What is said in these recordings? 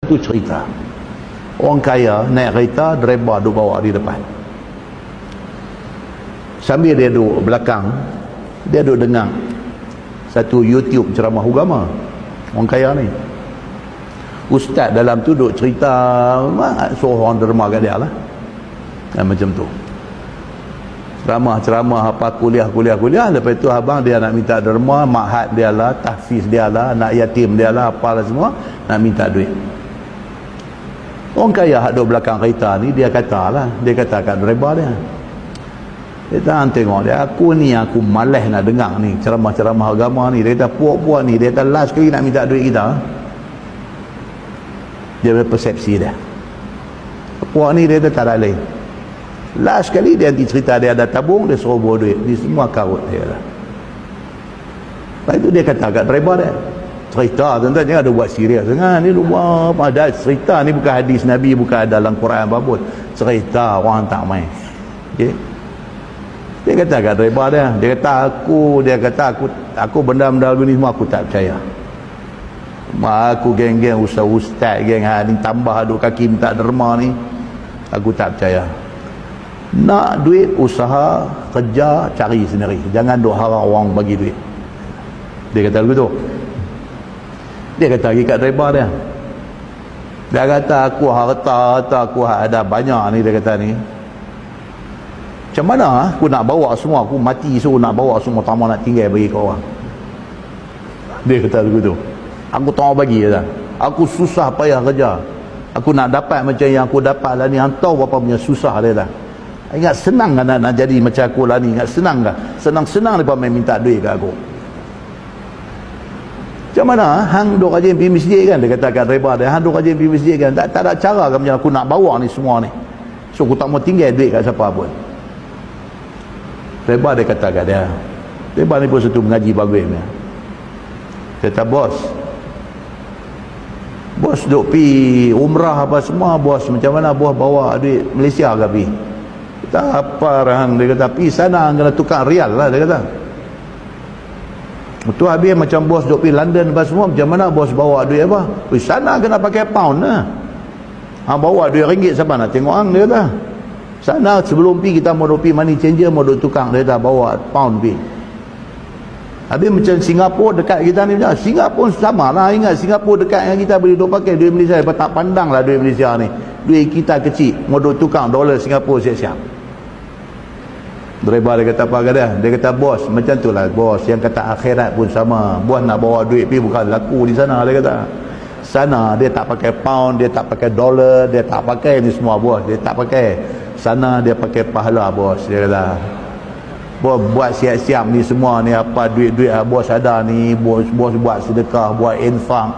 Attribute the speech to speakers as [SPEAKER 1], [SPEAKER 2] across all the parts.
[SPEAKER 1] Tu cerita orang kaya naik kereta, driver duduk bawa di depan, sambil dia duduk belakang, dia duduk dengar satu YouTube ceramah agama. Orang kaya ni, ustaz dalam tu duduk cerita, suruh orang derma kat dia lah, macam tu. Ceramah apa, kuliah. Lepas tu abang dia nak minta derma, mahat dia lah, tahfiz dia lah, anak yatim dia lah, apalah semua, nak minta duit. Orang kaya hak duduk belakang kereta ni, dia kata kat driver dia, dia kata, tengok dia, aku malas nak dengar ni ceramah-ceramah agama ni. Dia kata puak-puak ni, dia kata last kali nak minta duit kita. Dia persepsi dia, puak ni dia kata tak ada lain. Last kali dia nanti cerita dia ada tabung, dia suruh bawa duit, dia semua karut dia lah. Lepas itu dia kata kat driver dia, cerita tuan-tuan jangan ada buat serius sangat ni, buat ada cerita ni, bukan hadis Nabi, bukan dalam Quran apa pun, cerita orang tak main. Okay? Dia kata kat driver dia kata aku benda-benda ni semua aku tak percaya. Aku geng-geng ustaz geng ni tambah duk kaki minta derma ni, aku tak percaya. Nak duit, usaha, kerja, cari sendiri, jangan duk harap orang bagi duit. Dia kata begitu. Dia kata lagi kat driver dia kata aku harta aku ada banyak ni, dia kata ni, macam mana aku nak bawa semua, aku mati suruh nak bawa semua, tak mau nak tinggal bagi kau orang. Dia kata begitu. Aku tak mau bagi, kata, aku susah payah kerja, aku nak dapat macam yang aku dapat lah ni, hantar berapa punya susah. Dia kata ingat senang kan nak jadi macam aku lah ni, ingat senang kan, senang-senang dia main minta duit kat aku. Macam mana hang duk rajin pergi masjid kan, dia kata kat driver dia, hang duk rajin pergi masjid kan, tak ada cara kan macam aku nak bawa ni semua ni, so aku tak mau tinggal duit kat siapa pun. Driver dia kata kat dia, driver ni pun satu mengaji bagus ni, kata bos duk pergi umrah apa semua, bos macam mana bos bawa duit Malaysia ke pergi? Kata apa hang, dia kata pergi sana kena tukar rial lah, dia kata. Betul, habis macam bos duk pergi London apa semua, macam mana bos bawa duit apa? Pergi sana kena pakai pound lah. Bawa duit ringgit siapa nak tengok hang, dia kata. Sana sebelum pergi kita mau pergi money changer, mau duk tukang, dia kata bawa pound pergi. Habis macam Singapura dekat kita ni, macam Singapura sama lah, ingat Singapura dekat dengan kita boleh duk pakai duit Malaysia, tak pandang lah duit Malaysia ni. Duit kita kecil, mau duk tukang dolar Singapura siap-siap. Driver dia kata apa kat dia? Dia kata bos macam tu lah bos, yang kata akhirat pun sama, bos nak bawa duit pergi bukan laku di sana. Dia kata sana dia tak pakai pound, dia tak pakai dolar, dia tak pakai ni semua bos, dia tak pakai. Sana dia pakai pahala bos. Dia kata bos buat siap-siap ni semua ni, apa duit-duit bos ada ni, bos buat sedekah, buat infak,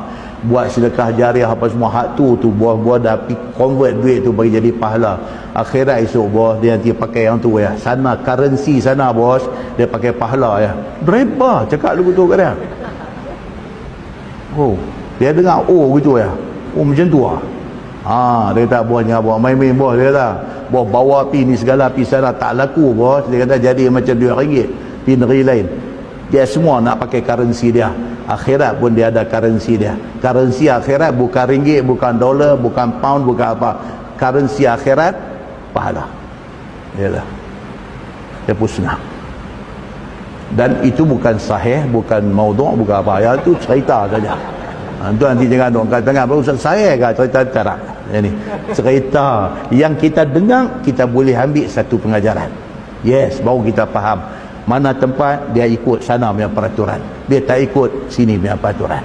[SPEAKER 1] buat sedekah jariah apa semua, hak tu bos dah convert duit tu bagi jadi pahala. Akhirat esok bos dia nanti pakai yang tu ya, sana currency sana bos dia pakai pahala ya. Driver cakap lu betul kat dia. Oh dia dengar gitu ya, macam tu lah. Dia kata bosnya bos main-main bos, dia kata bos bawa pi ni segala pi sana tak laku bos, dia kata jadi macam RM2 pi negeri lain, dia semua nak pakai currency dia. Akhirat pun dia ada currency dia. Currency akhirat bukan ringgit, bukan dolar, bukan pound, bukan apa. Currency akhirat pahala. Yalah. Dia pun senang. Dan itu bukan sahih, bukan maudhu', bukan apa. Yang itu cerita saja. Itu nanti jangan dong katakan baru saya ke cerita cara. Ini cerita yang kita dengar, kita boleh ambil satu pengajaran. Yes, baru kita faham mana tempat dia ikut sana punya peraturan, dia tak ikut sini punya peraturan.